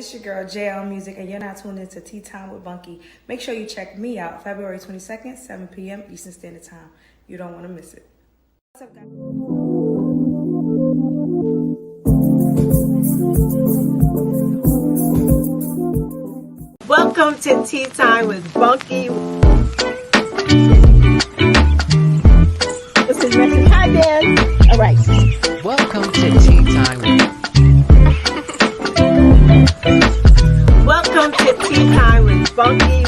It's your girl, Jay Elle Music, and you're not tuned into Tea Time with Bunky. Make sure you check me out February 22nd, 7 p.m. Eastern Standard Time. You don't want to miss it. What's up, guys? Welcome to Tea Time with Bunky. This is Message. Hi, Dan. All right. Welcome to Tea Time with Welcome to Tea Time with Bunky.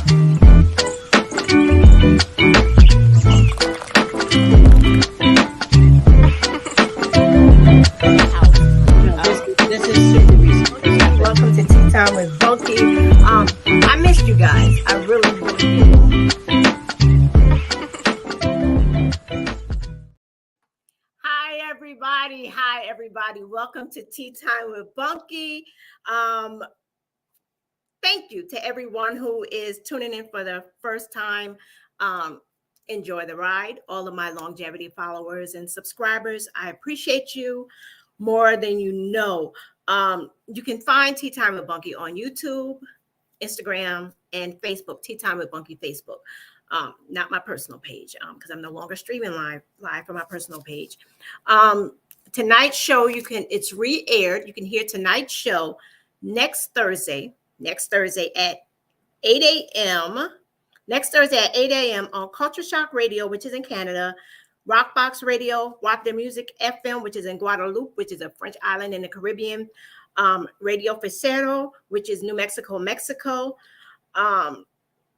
This is super recent. Welcome to Tea Time with Bunky. I missed you guys. I really did. Hi, everybody. Welcome to Tea Time with Bunky. Thank you to everyone who is tuning in for the first time. Enjoy the ride. All of my longevity followers and subscribers, I appreciate you more than you know. You can find Tea Time with Bunky on YouTube, Instagram, and Facebook. Tea Time with Bunky Facebook. Not my personal page, because I'm no longer streaming live from my personal page. Tonight's show, it's re-aired. You can hear tonight's show next Thursday at 8 a.m. Next Thursday at 8 a.m. on Culture Shock Radio, which is in Canada, Rockbox Radio, Wap Music FM, which is in Guadeloupe, which is a French island in the Caribbean, Radio Facero, which is New Mexico, Mexico. I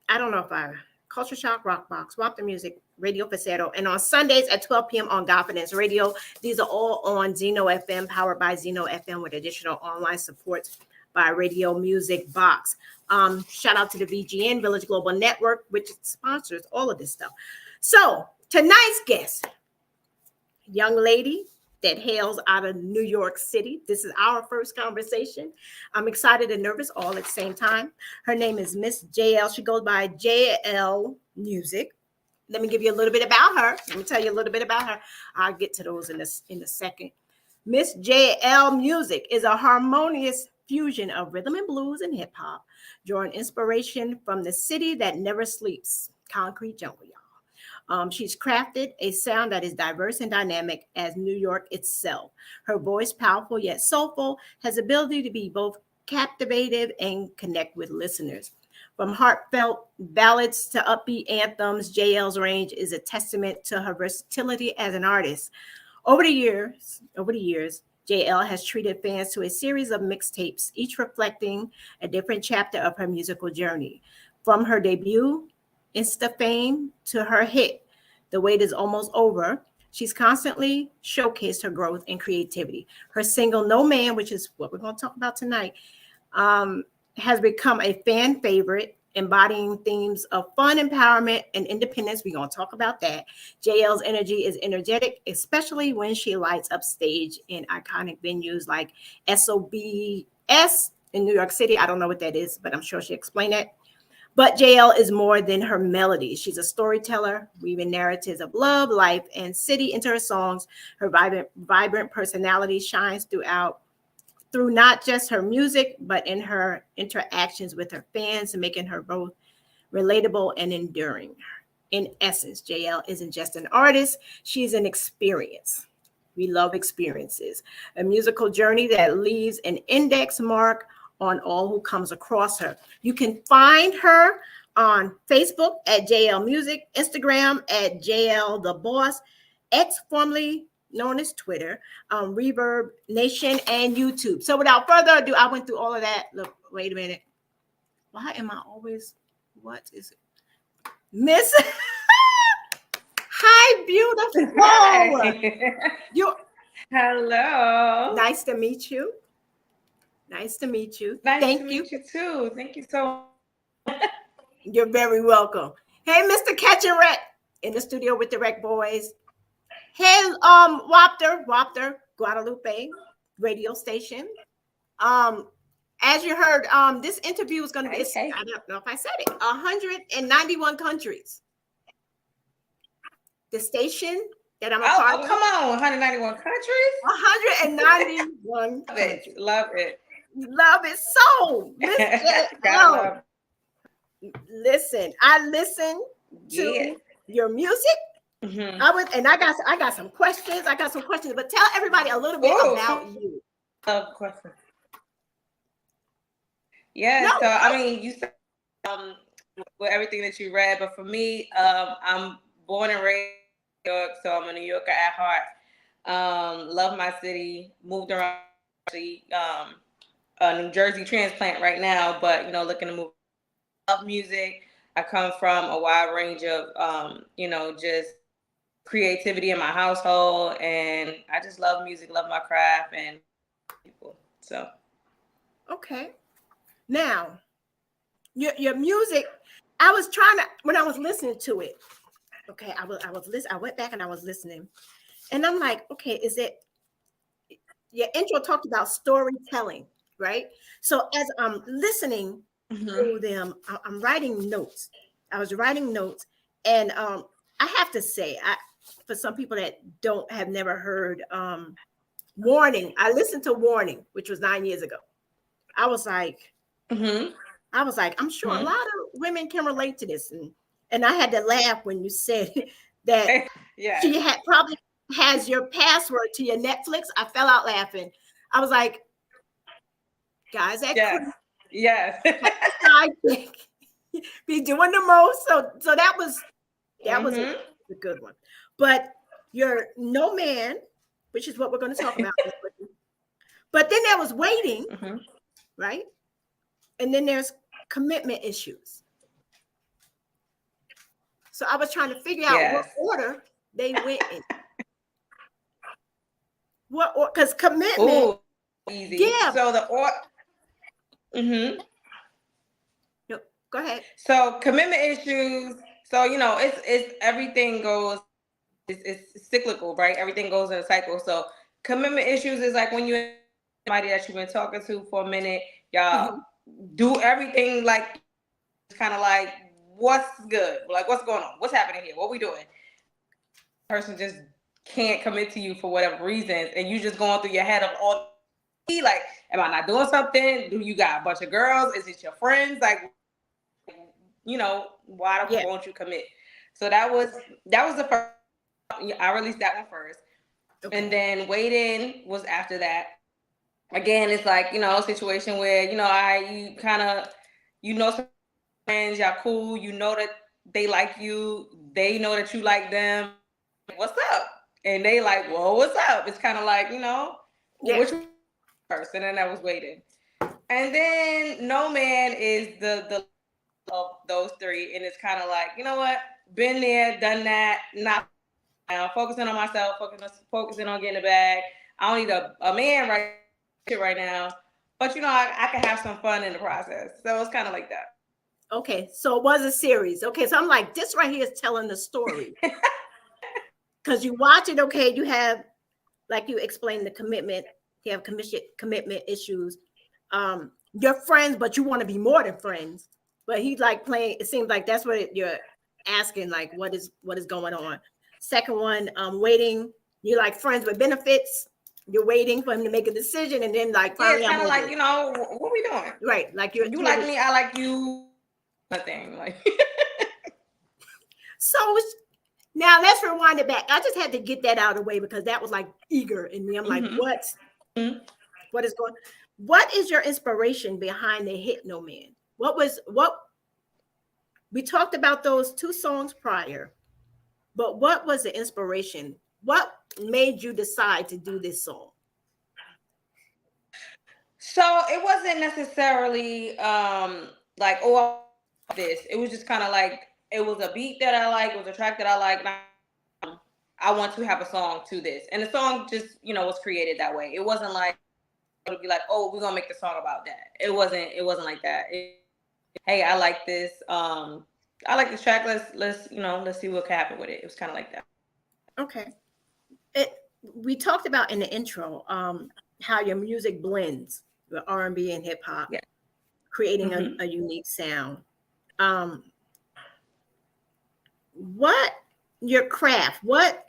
don't know if Culture Shock, Rockbox, Wap Music, Radio Facero, and on Sundays at 12 p.m. on Confidence Radio. These are all on Zeno FM, powered by Zeno FM, with additional online support by Radio Music Box. Shout out to the VGN, Village Global Network, which sponsors all of this stuff. So tonight's guest, young lady that hails out of New York City. This is our first conversation. I'm excited and nervous all at the same time. Her name is Miss Jay Elle. She goes by Jay Elle Music. Let me give you a little bit about her. Let me tell you a little bit about her. I'll get to those in a second. Miss Jay Elle Music is a harmonious fusion of rhythm and blues and hip hop, drawing inspiration from the city that never sleeps, Concrete Jungle, y'all. She's crafted a sound that is diverse and dynamic as New York itself. Her voice, powerful yet soulful, has the ability to be both captivative and connect with listeners. From heartfelt ballads to upbeat anthems, Jay Elle's range is a testament to her versatility as an artist. Over the years, Jay Elle has treated fans to a series of mixtapes, each reflecting a different chapter of her musical journey. From her debut, Insta fame, to her hit, The Wait Is Almost Over, she's constantly showcased her growth and creativity. Her single, No Man, which is what we're going to talk about tonight, has become a fan favorite, embodying themes of fun, empowerment, and independence. We're going to talk about that. Jay Elle's energy is energetic, especially when she lights up stage in iconic venues like SOBS in New York City. I don't know what that is, but I'm sure she'll explain it. But Jay Elle is more than her melodies. She's a storyteller, weaving narratives of love, life, and city into her songs. Her vibrant personality shines through not just her music, but in her interactions with her fans, making her both relatable and enduring. In essence, Jay Elle isn't just an artist, she's an experience. We love experiences. A musical journey that leaves an index mark on all who comes across her. You can find her on Facebook at Jay Elle Music, Instagram at Jay Elle The Boss, X, formerly known as Twitter, Reverb Nation, and YouTube. So without further ado, I went through all of that. Look, wait a minute. Why am I always, what is it? Miss, hi, beautiful. Hi. Hello. Nice to meet you. Nice to meet you. Nice to meet you too. Thank you so much. You're very welcome. Hey, Mr. Catch and Wreck in the studio with the Wreck Boys. Hey, Wapter, Guadalupe radio station. As you heard, this interview is going to be, I don't know if I said it, 191 countries. The station that I'm a part of. Come on, 191 countries? 191 countries. Love it. Love it so. Miss Jay Elle. Listen, I listen to your music. Mm-hmm. I got some questions. But tell everybody a little bit about you. Question. Yeah, No. so I mean, you said with everything that you read, but for me, I'm born and raised in New York, so I'm a New Yorker at heart. Love my city. Moved around. A New Jersey transplant right now, but looking to move. Love music. I come from a wide range of just creativity in my household, and I just love music, love my craft, and people. So okay. Now, your music, I was trying to, when I was listening to it, okay, I went back and I was listening, and I'm like, okay, is it, your intro talked about storytelling, right? So as I'm listening to them, I'm writing notes. I was writing notes, and I have to say, for some people that have never heard Warning, I listened to Warning, which was 9 years ago. I was like, I'm sure a lot of women can relate to this, and I had to laugh when you said that she probably has your password to your Netflix. I fell out laughing. I was like, guys, yes. I think be doing the most. So that was a good one. But you're No Man, which is what we're going to talk about. But then there was Waiting, right? And then there's Commitment Issues. So I was trying to figure out what order they went in. Because Commitment. Ooh, easy. Yeah. So the order. No, go ahead. So Commitment Issues. So it's everything goes. It's cyclical, right? Everything goes in a cycle. So Commitment Issues is like when you somebody that you've been talking to for a minute, y'all do everything like kind of like what's good, like what's going on, what's happening here, what we doing. The person just can't commit to you for whatever reasons, and you just going through your head of all like, am I not doing something? Do you got a bunch of girls? Is it your friends? Like, why won't you commit? So that was the first. I released that one first. Okay. And then Waiting was after that. Again, it's like, a situation where, you kind of, some friends, y'all cool, that they like you, they know that you like them. What's up? And they like, well, what's up? It's kind of like, which first? And then that was Waiting. And then No Man is the of those three. And it's kind of like, you know what? Been there, done that, not focusing on myself, focusing on getting a bag. I don't need a man right now, but I can have some fun in the process. So it's kind of like that. Okay, so it was a series. Okay, so I'm like, this right here is telling the story. Because you watch it, okay, you have, like you explained, the commitment. You have commitment issues. You're friends, but you want to be more than friends. But he's like playing. It seems like that's what you're asking. Like, what is going on? Second one, Waiting. You're like friends with benefits. You're waiting for him to make a decision, and then like finally, it's kind of like what we doing? Right, like you like me, I like you. Nothing like. So now let's rewind it back. I just had to get that out of the way because that was like eager in me. I'm like, what? What is going? What is your inspiration behind the hit No Man? What we talked about those two songs prior, but what was the inspiration? What made you decide to do this song? So it wasn't necessarily like, oh, this. It was just kind of like, it was a beat that I like, it was a track that I like. I want to have a song to this. And the song just, was created that way. It wasn't like, it would be like, oh, we're going to make the song about that. It wasn't like that. Hey, I like this. I like this track. Let's see what can happen with it. It was kind of like that. Okay. We talked about in the intro how your music blends the R&B and hip hop, creating a unique sound. What your craft? What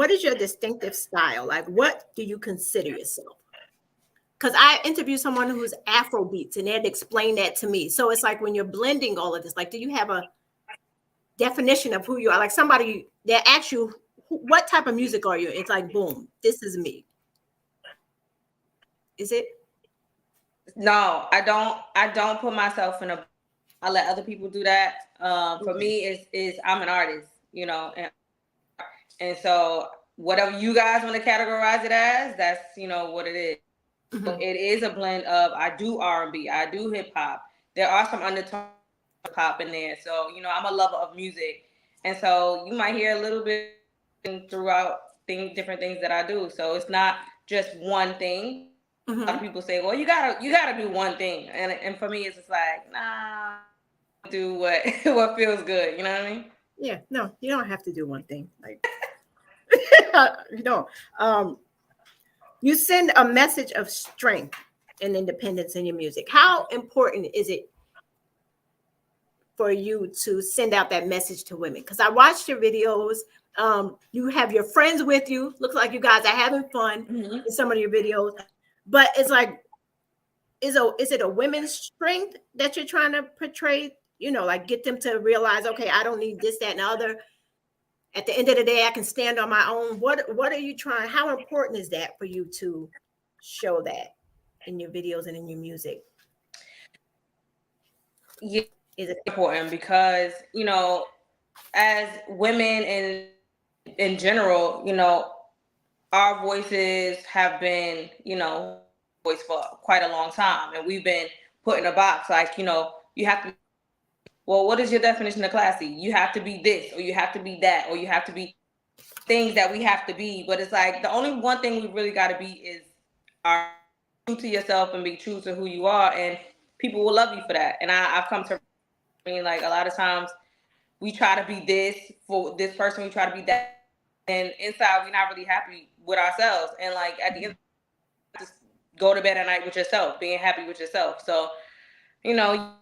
is your distinctive style? Like, what do you consider yourself? because I interviewed someone who's Afro beats, and they'd explain that to me. So it's like when you're blending all of this, like, do you have a definition of who you are? Like somebody that asks you, what type of music are you? It's like, boom, this is me. Is it? No, I don't put myself in a. I let other people do that. For me, is I'm an artist, you know, and so whatever you guys want to categorize it as, that's, you know, what it is. Mm-hmm. It is a blend of, I do R&B, I do hip hop. There are some undertones of pop in there. So, you know, I'm a lover of music. And so you might hear a little bit throughout different things that I do. So it's not just one thing. A lot of people say, well, you gotta do one thing. And for me, it's just like, nah, do what what feels good. You know what I mean? Yeah, no, you don't have to do one thing. Like, you know, you send a message of strength and independence in your music. How important is it for you to send out that message to women? Because I watched your videos. You have your friends with you. Looks like you guys are having fun in some of your videos. But it's like, is it a women's strength that you're trying to portray? You know, like get them to realize, okay, I don't need this, that, and the other. At the end of the day, I can stand on my own. What are you trying? How important is that for you to show that in your videos and in your music? Yeah, Is it important because, you know, as women and in general, you know, our voices have been, you know, voice for quite a long time, and we've been put in a box. Like, you know, you have to. Well, what is your definition of classy? You have to be this, or you have to be that, or you have to be things that we have to be. But it's like the only one thing we really got to be is are true to yourself and be true to who you are, and people will love you for that. And I've come to, I mean, like a lot of times we try to be this for this person, we try to be that, and inside we're not really happy with ourselves. And like at the end, just go to bed at night with yourself, being happy with yourself. So, you know,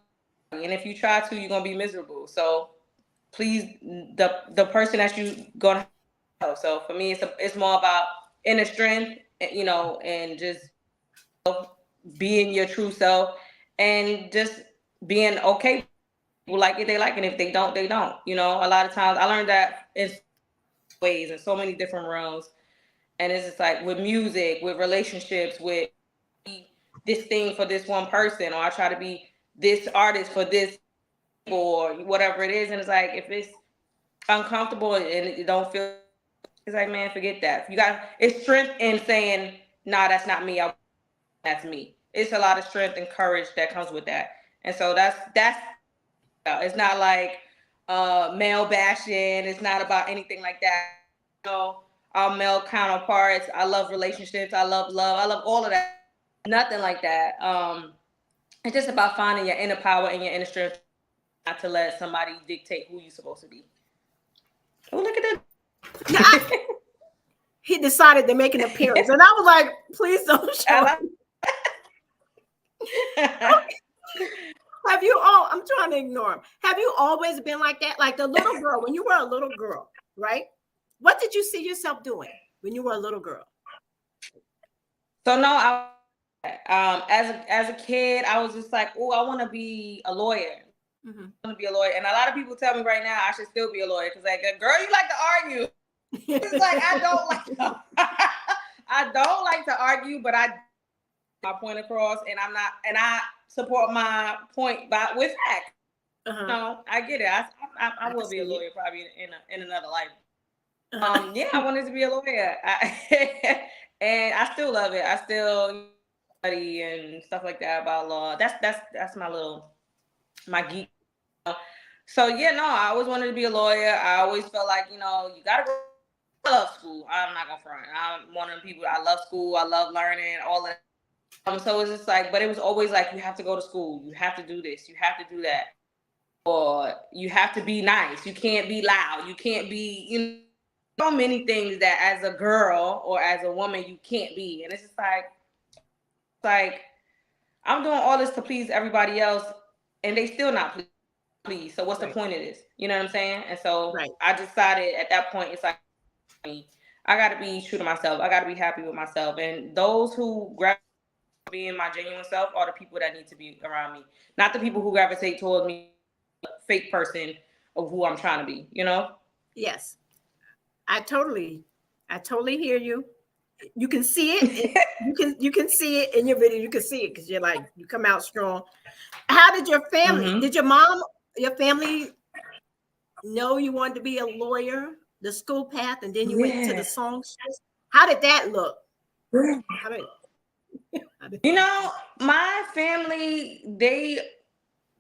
and if you try to, you're gonna be miserable. So please, the person that you gonna have. So for me, it's more about inner strength, you know, and just being your true self, and just being okay. People like it, they like it. If they don't, they don't. You know, a lot of times I learned that in ways, in so many different realms. And it's just like with music, with relationships, with this thing for this one person, or I try to be this artist for this, or whatever it is. And it's like, if it's uncomfortable and it don't feel, it's like, man, forget that. You got, it's strength in saying, nah, that's not me. That's me. It's a lot of strength and courage that comes with that. And so that's it's not like male bashing. It's not about anything like that. You know, our male counterparts, I love relationships, I love love, I love all of that. Nothing like that. It's just about finding your inner power and your inner strength, not to let somebody dictate who you're supposed to be. Oh, look at that. He decided to make an appearance, and I was like, please don't show him. Have you all, I'm trying to ignore him. Have you always been like that? Like the little girl, when you were a little girl, right? What did you see yourself doing when you were a little girl? So no, as a kid, I was just like, oh, I want to be a lawyer. I want to be a lawyer. And a lot of people tell me right now I should still be a lawyer, because like, girl, you like to argue. It's like, I don't like to argue, but I my point across, and I support my point with facts. No, I get it. I will be a lawyer probably in another life. Yeah, I wanted to be a lawyer, and I still love it. I still study and stuff like that about law. That's my geek. So yeah, no, I always wanted to be a lawyer. I always felt like, you know, you gotta go. I love school. I'm not gonna front. I'm one of the people. I love school. I love learning. All that. So it's just like, but it was always like, you have to go to school. You have to do this. You have to do that. Or you have to be nice. You can't be loud. You can't be, you know, so many things that as a girl or as a woman you can't be. And it's just like I'm doing all this to please everybody else, and they still not pleased. So what's the point of this? You know what I'm saying? And so I decided at that point, it's like, I got to be true to myself. I got to be happy with myself. And those who grab being my genuine self are the people that need to be around me, not the people who gravitate towards me, fake person of who I'm trying to be. You know? Yes, I totally hear you. You can see it. You can see it in your video. You can see it because you're like, you come out strong. How did your family? Mm-hmm. Did your family know you wanted to be a lawyer, the school path, and then you went to the songs? How did that look? How did, You know, my family, they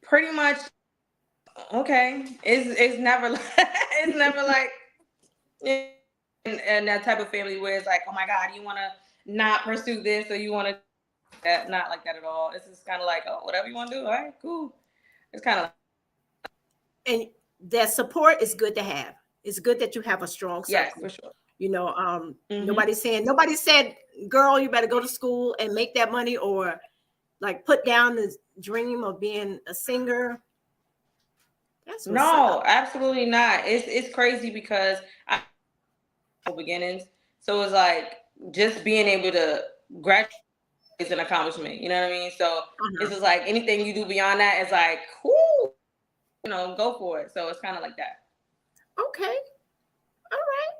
pretty much okay. It's never it's never like and that type of family where it's like, oh my God, you want to not pursue this or you want to that, not like that at all. It's just kind of like, oh, whatever you want to do, all right, cool. It's kind of like, and that support is good to have. It's good that you have a strong circle. yes, for sure. You know, nobody said, girl, you better go to school and make that money, or like put down the dream of being a singer. That's what's No, up. absolutely not. It's crazy because I beginnings. So it's like just being able to graduate is an accomplishment. You know what I mean? So it's just like anything you do beyond that is like, cool, you know, go for it. So it's kind of like that. Okay. All right.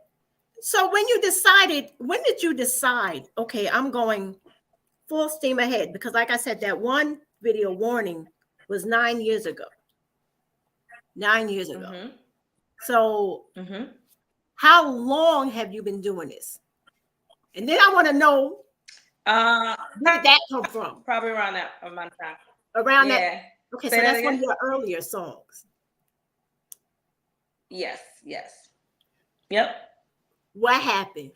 So when did you decide, okay, I'm going full steam ahead? Because like I said, that one video warning was 9 years ago. 9 years ago. Mm-hmm. So how long have you been doing this? And then I want to know, where did that come from? Probably around that amount of time. Around that. Okay, Say so that that's one again? of your earlier songs. Yes. Yep. What happened?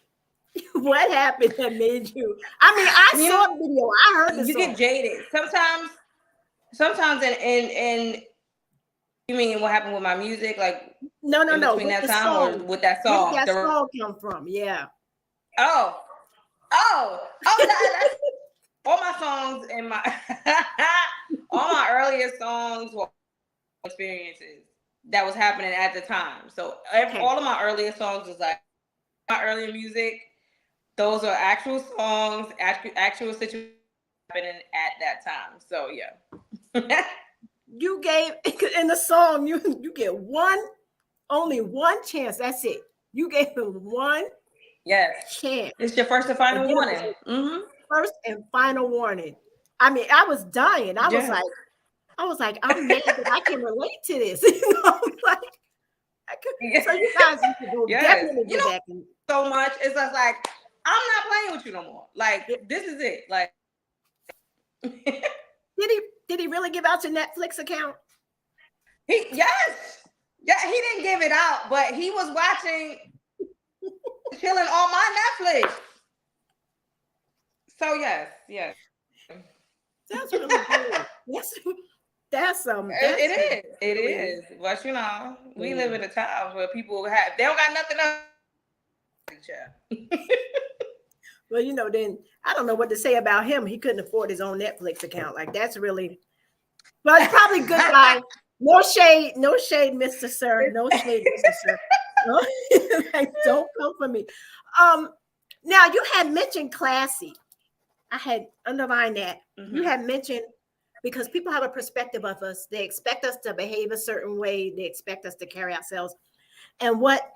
What happened that made you? I mean, I saw the video. I heard the song. You get jaded. Sometimes in you mean what happened with my music? Like no. Between that time or with that song? Where did that song come from? Yeah. Oh, that's all my songs and my all my earliest songs were experiences that was happening at the time. So all of my earliest songs was like my earlier music. Those are actual songs, actual situations happening at that time. So yeah. You gave in the song, you get only one chance. That's it. You gave him one chance. It's your first and final warning. First and final warning. I mean, I was dying. I was like, I'm mad that I can relate to this. You know, like so you guys need to go definitely get back in. So much. It's just like, I'm not playing with you no more. Like, this is it. Like Did he really give out your Netflix account? Yes. Yeah, he didn't give it out, but he was watching, chilling on my Netflix. So yes. That's really good. It is. But you know, we live in a time where people they don't got nothing else. Well, you know, then I don't know what to say about him. He couldn't afford his own Netflix account. Like that's really, well, he's probably a good guy. No shade, Mr. Sir. No shade, Mr. Sir. Like, don't come for me. Now you had mentioned classy. I had underlined that. You had mentioned, because people have a perspective of us. They expect us to behave a certain way. They expect us to carry ourselves. And what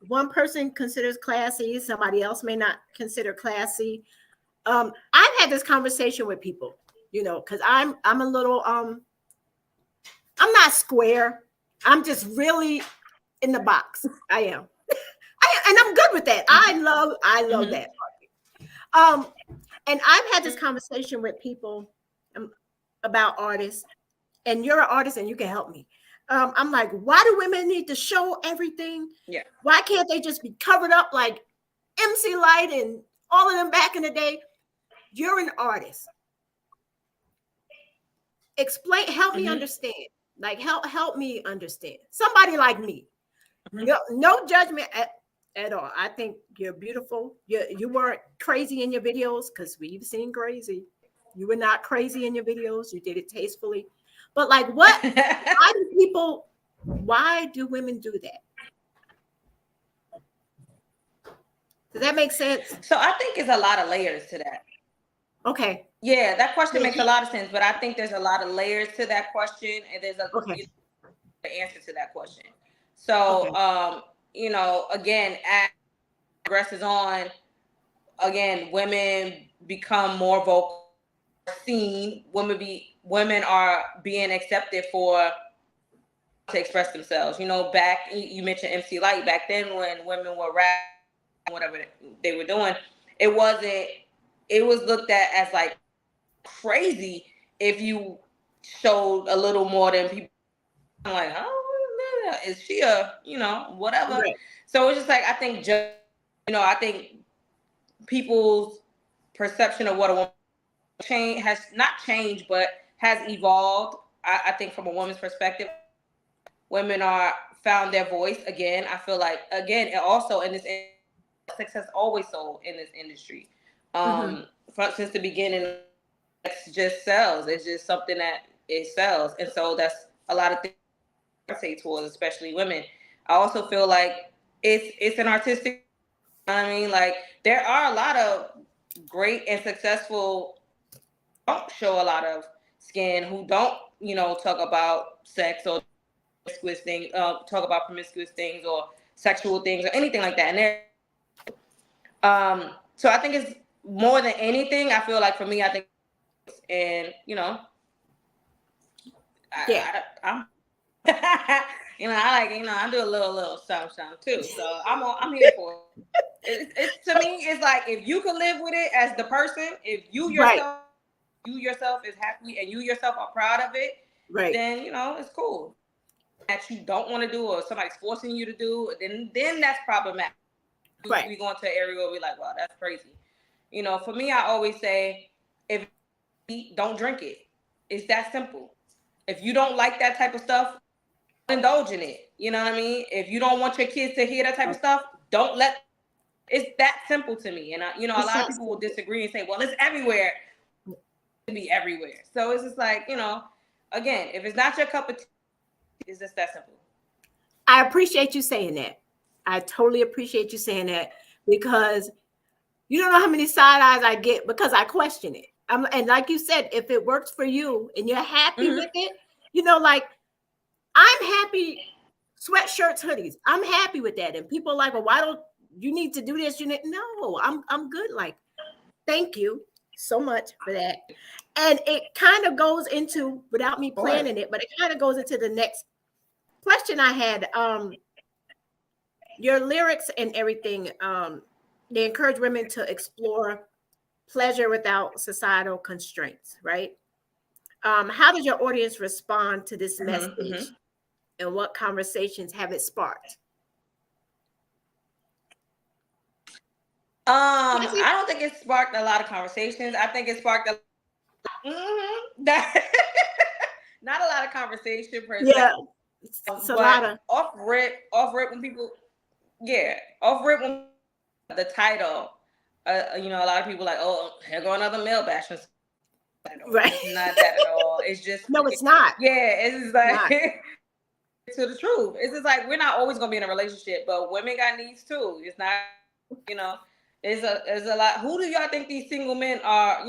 one person considers classy, somebody else may not consider classy. I've had this conversation with people, you know, because I'm a little I'm not square. I'm just really in the box. I am. And I'm good with that. I love that. And I've had this conversation with people about artists, and you're an artist and you can help me. I'm like, why do women need to show everything? Yeah. Why can't they just be covered up like MC Light and all of them back in the day? You're an artist. Explain, help me understand. Like, help me understand. Somebody like me. No judgment at all. I think you're beautiful. You weren't crazy in your videos, because we've seen crazy. You were not crazy in your videos. You did it tastefully. But like, why do women do that? Does that make sense? So I think it's a lot of layers to that. Okay. Yeah, that question makes a Maybe. lot of sense, but I think there's a lot of layers to that question, and there's a Okay. the answer to that question. So, Okay. again, as it progresses on, again, women become more vocal, seen. Women are being accepted for to express themselves. Back you mentioned MC Light. Back then, when women were rap, whatever they were doing, it wasn't. It was looked at as like crazy if you showed a little more than people. Like, oh, is she a whatever? Right. So it's just like I think people's perception of what a woman has not changed, but has evolved. I think from a woman's perspective, women are found their voice again. I feel like again, and also in this success always sold in this industry. Mm-hmm. Since the beginning, it's just sells. It's just something that it sells, and so that's a lot of things I say towards, especially women. I also feel like it's an artistic. You know what I mean, like there are a lot of great and successful don't show a lot of skin who don't talk about sex or promiscuous things, talk about promiscuous things or sexual things or anything like that. So I think it's more than anything. I feel like for me, I think, and Yeah. I'm, I like, I do a little something too. So I'm here for it. It's to me, it's like if you can live with it as the person, if Right. you yourself is happy and you yourself are proud of it, Right. then it's cool. That you don't want to do or somebody's forcing you to do, then that's problematic. Right. We go into an area where we're like, wow, that's crazy. For me, I always say, if you eat, don't drink it. It's that simple. If you don't like that type of stuff, don't indulge in it. You know what I mean? If you don't want your kids to hear that type of stuff, don't let. It's that simple to me. And a It's lot of that people will simple. disagree and say, well, it's everywhere. It be everywhere. So it's just like, again, if it's not your cup of tea, it's just that simple. I appreciate you saying that. I totally appreciate you saying that because you don't know how many side eyes I get because I question it. And like you said, if it works for you and you're happy Mm-hmm. with it, like I'm happy, sweatshirts, hoodies. I'm happy with that. And people are like, well, why don't you need to do this? No, I'm good. Like, thank you so much for that. And it kind of goes into, without me Of course. planning it, but it kind of goes into the next question I had. Your lyrics and everything, they encourage women to explore pleasure without societal constraints, right? How does your audience respond to this Mm-hmm. Mm-hmm. message, and what conversations have it sparked? I don't think it sparked a lot of conversations. I think it sparked that not a lot of conversation per se, Yeah, it's a but lot of off rip when people, yeah, off rip when the title, a lot of people like, oh, here go another male bashing. right. It's not that at all. It's just, No, it's not. yeah, it's just Not. like to the truth. It's just like we're not always gonna be in a relationship, but women got needs too. It's not, you know, it's a lot. Who do y'all think these single men are?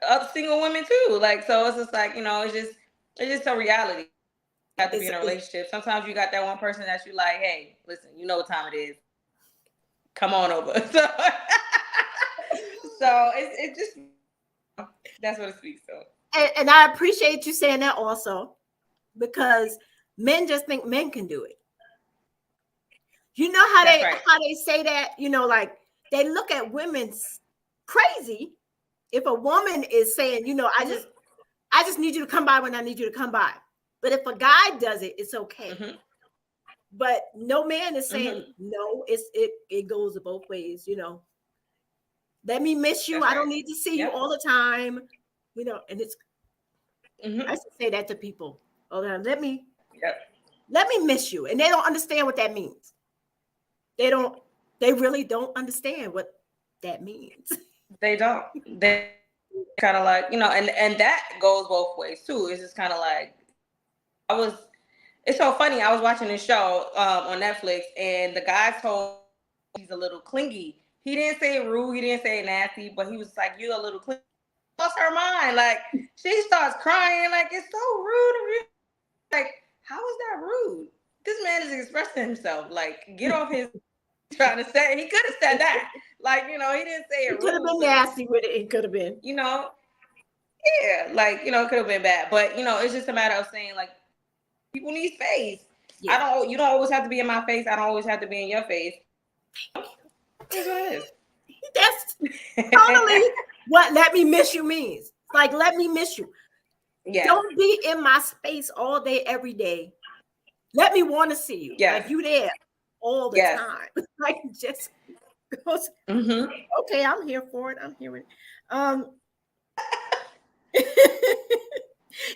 Other single women too. Like, so it's just like, it's just a reality. You have to be It's, in a it's relationship. Sometimes you got that one person that you like, hey, listen, you know what time it is. Come on over. So it's just that's what it speaks to. and I appreciate you saying that also because men just think men can do it. You know how That's they right. how they say that, like they look at women's crazy if a woman is saying, I just need you to come by when I need you to come by. But if a guy does it, it's okay. Mm-hmm. But no man is Mm-hmm. saying no, it goes both ways, Let me miss you. That's I right. don't need to see you Yep. all the time. And I Mm-hmm. used to say that to people all the time. Let me Yep. miss you. And they don't understand what that means. They really don't understand what that means. They don't. They kind of like, and that goes both ways too. It's just kind of like I was. It's so funny. I was watching this show on Netflix, and the guy told he's a little clingy. he didn't say it rude, he didn't say it nasty, but he was like, "You're a little clean." Lost her mind. Like she starts crying, like it's so rude of you. Like, how is that rude? This man is expressing himself. Like, get off his trying to say. He could have said that. Like, he didn't say It it could have rude. been nasty with it. It could have been. Yeah, like, it could have been bad. But, it's just a matter of saying, like, people need space. Yeah. You don't always have to be in my face. I don't always have to be in your face. That's what it is. That's totally what "let me miss you" means. Like, let me miss you. Yeah. Don't be in my space all day, every day. Let me want to see you. Yes. Like, you there all the Yes. time. Like, just goes, Mm-hmm. okay, I'm here for it. I'm here with it.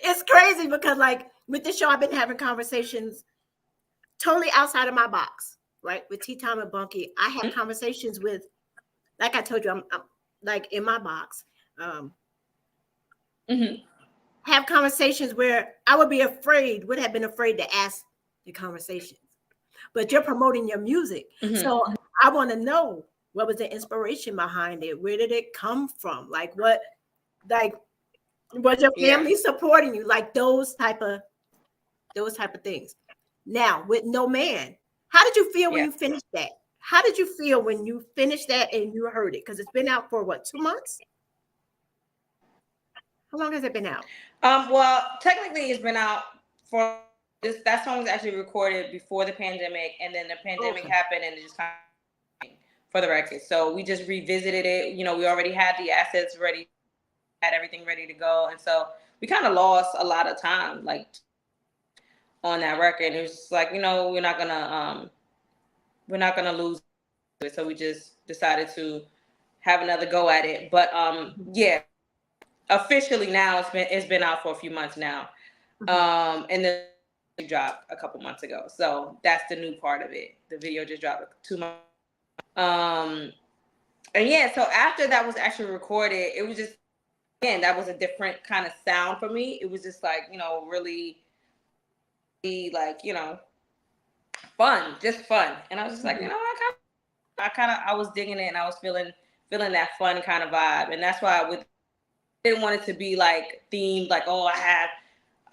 It's crazy because, like, with this show, I've been having conversations totally outside of my box, right? With Tea Time and Bunky, I have conversations with, like I told you, I'm like in my box. Have conversations where I would have been afraid to ask the conversations. But you're promoting your music. So I want to know, what was the inspiration behind it? Where did it come from? Like, was your family supporting you? Like those type of things. Now, with No Man, how did you feel when you finished that? How did you feel when you finished that and you heard it? Because it's been out for what, 2 months? How long has it been out? Well, technically it's been out for this. That song was actually recorded before the pandemic, and then the pandemic happened, and it just kind of for the record. So we just revisited it. We already had the assets ready, had everything ready to go, and so we kind of lost a lot of time, like on that record. It was just like, we're not gonna lose it, so we just decided to have another go at it. But yeah. Officially now it's been out for a few months now, and then it dropped a couple months ago. So that's the new part of it. The video just dropped 2 months. And yeah, so after that was actually recorded, it was just, again, that was a different kind of sound for me. It was just like, really, like, fun, just fun. And I was just like, I was digging it, and I was feeling that fun kind of vibe, and that's why didn't want it to be like themed, like, oh, I had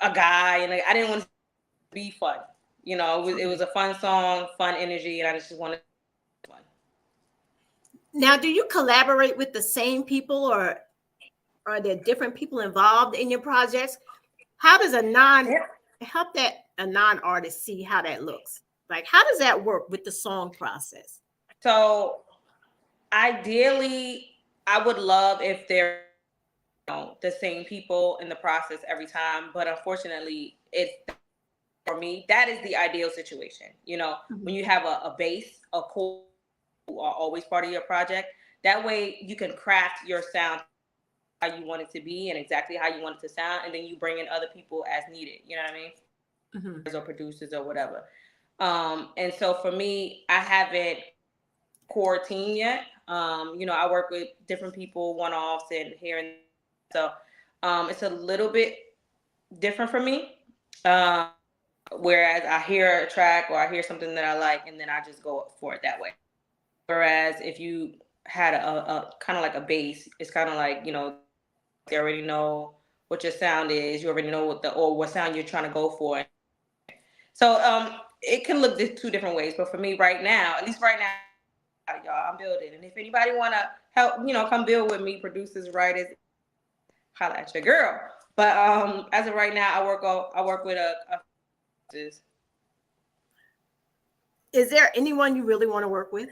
a guy, and like, I didn't want it to be fun. It was a fun song, fun energy, and I just wanted fun. Now, do you collaborate with the same people, or are there different people involved in your projects? How does a non-artist see how that looks? Like, how does that work with the song process? So ideally, I would love if they're the same people in the process every time, but unfortunately, for me, that is the ideal situation. When you have a base, a core who are always part of your project, that way you can craft your sound how you want it to be and exactly how you want it to sound, and then you bring in other people as needed. You know what I mean? Or producers or whatever. And so for me, I haven't core team yet. I work with different people, one-offs and here and there. So it's a little bit different for me. Whereas I hear a track or I hear something that I like, and then I just go for it that way. Whereas if you had a kind of like a base, it's kind of like, they already know what your sound is. You already know what sound you're trying to go for. So it can look two different ways. But for me right now, at least right now, y'all, I'm building. And if anybody want to help, come build with me, producers, writers, holla at your girl. But as of right now, I work with a Is there anyone you really want to work with?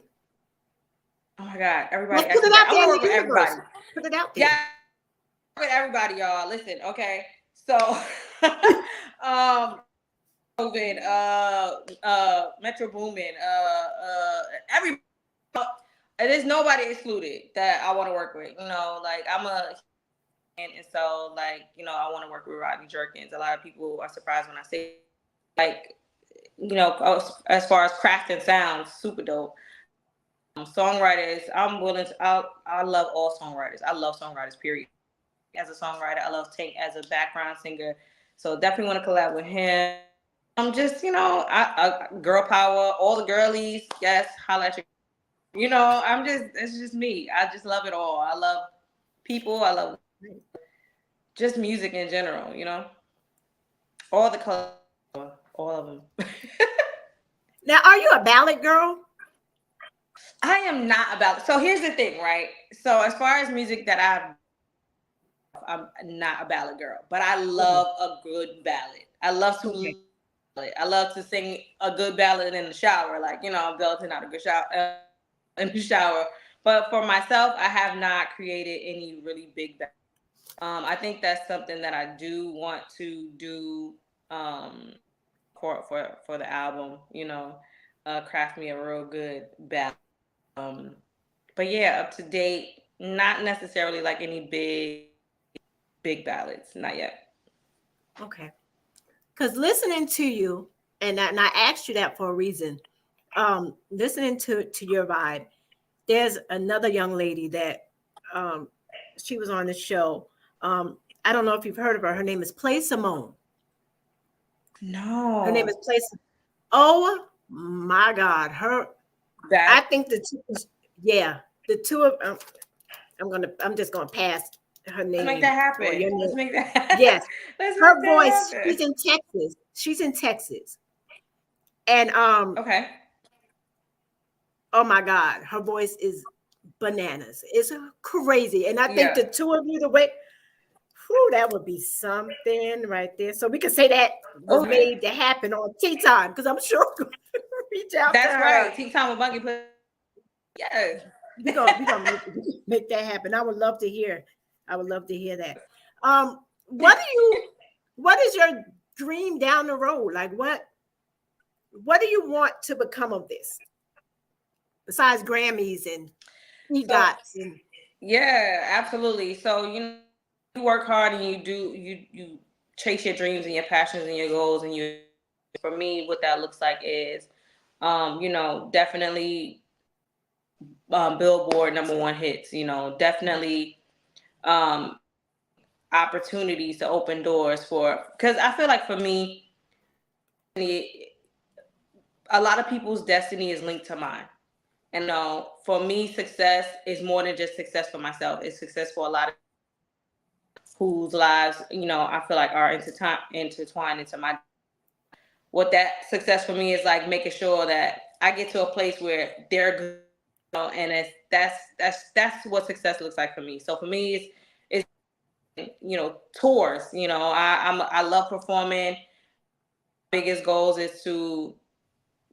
Oh my God, everybody! Let's put it out there in the universe. everybody. Put it out there. Yeah, with everybody, y'all. Listen, okay. So, COVID, Metro Boomin, every, there's nobody excluded that I want to work with. Like and so like, I want to work with Rodney Jerkins. A lot of people are surprised when I say, like, as far as craft and sound, super dope. Songwriters, I'm willing to. I love all songwriters. I love songwriters. Period. As a songwriter, I love Tank as a background singer. So definitely want to collab with him. I'm just, I girl power, all the girlies. Yes, holla at you. it's just me. I just love it all. I love people. I love just music in general, all the colors, all of them. Now, are you a ballad girl? I am not about, so here's the thing, right? So as far as music that I'm not a ballad girl, but I Okay. love a good ballad. I love Okay. to I love to sing a good ballad in the shower, like I'm belting out a good shower in the shower. But for myself, I have not created any really big ballads. I think that's something that I do want to do um, for the album. Craft me a real good ballad. Um, but yeah, up to date, not necessarily like any big ballads, not yet. Okay. Because listening to you, and I asked you that for a reason. Listening to your vibe, there's another young lady that um, she was on the show. I don't know if you've heard of her. Her name is Play Simone. Her name No, is Play. Oh my God, her. I that think the two, yeah, the two of. I'm just gonna pass her let's make name that or happen. your Let's name. make that. Yes, Let's make her that voice. happen. She's in Texas. She's in Texas, and Okay. oh my God, her voice is bananas. It's crazy, and I think Yeah. the two of you, the way, whew, that would be something right there. So we could say that was Okay. made to happen on Tea Time because I'm sure we're gonna reach out to That's her. right. Tea time with Bunky. Yes. We gonna make that happen. I would love to hear. I would love to hear that. What do you? What is your dream down the road? Like what do you want to become of this besides Grammys and So EGOTs and yeah, absolutely. So you work hard and you chase your dreams and your passions and your goals and you. For me, what that looks like is, definitely Billboard #1 hits. Definitely um, opportunities to open doors for. Because I feel like for me, a lot of people's destiny is linked to mine. And for me, success is more than just success for myself. It's success for a lot of whose lives, I feel like are intertwined into my. What that success for me is like making sure that I get to a place where they're good, and that's what success looks like for me. So for me, it's tours. I love performing. Biggest goals is to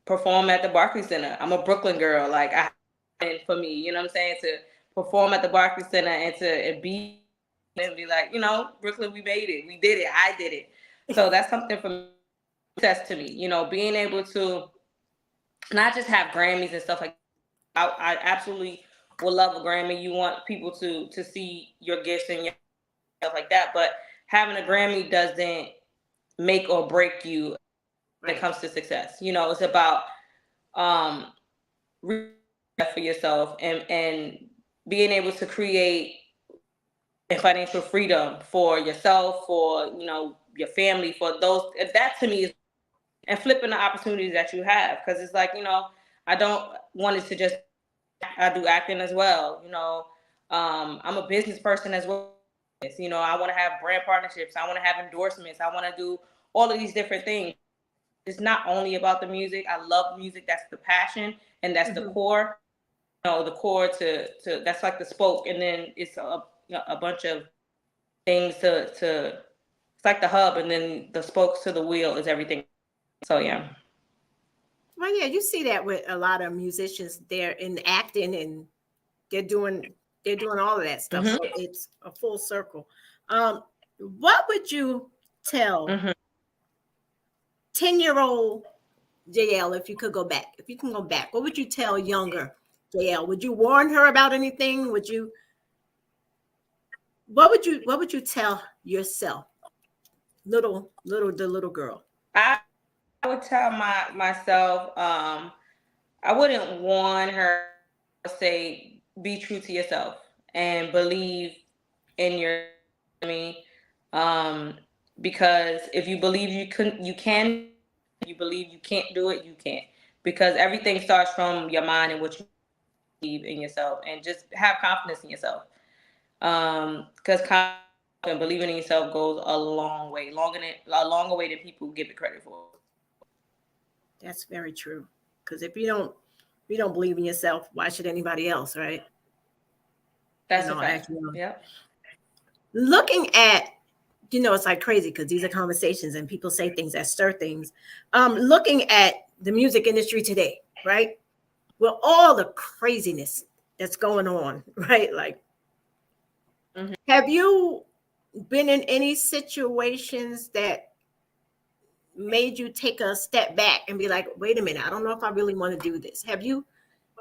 perform at the Barclays Center. I'm a Brooklyn girl. Like and for me, what I'm saying, to perform at the Barclays Center and to be like, Brooklyn, we made it, we did it, I did it. So that's something for me, success to me. Being able to not just have Grammys and stuff like that. I absolutely will love a Grammy. You want people to see your gifts and your stuff like that, but having a Grammy doesn't make or break you when it right? comes to success. It's about um for yourself and being able to create financial freedom for yourself, for your family, for those. That to me is, and flipping the opportunities that you have, because it's like, I don't want it to just, I do acting as well. I'm a business person as well. I want to have brand partnerships, I want to have endorsements, I want to do all of these different things. It's not only about the music. I love music. That's the passion and that's the Mhm. core. The core to that's like the spoke, and then it's a bunch of things to it's like the hub, and then the spokes to the wheel is everything. So yeah. Well, yeah, you see that with a lot of musicians. They're in acting and they're doing they're doing all of that stuff. Hmm. So it's a full circle. What would you tell Hmm. 10-year-old JL if you could go back? If you can go back, what would you tell younger JL? Would you warn her about anything? What would you tell yourself? The little girl. I would tell myself, I wouldn't want her to say, be true to yourself and believe in your me. Um, because if you believe you can, you believe you can't do it, you can't. Because everything starts from your mind and what you. believe in yourself and just have confidence in yourself. Because confidence and believing in yourself goes a long way, a longer way than people give it credit for. That's very true. Because if you don't believe in yourself, why should anybody else, right? That's You a know, fact. actually, Yep. looking at, it's like crazy because these are conversations and people say things that stir things. Looking at the music industry today, right? With all the craziness that's going on, right? Like, have you been in any situations that made you take a step back and be like, wait a minute, I don't know if I really want to do this? Have you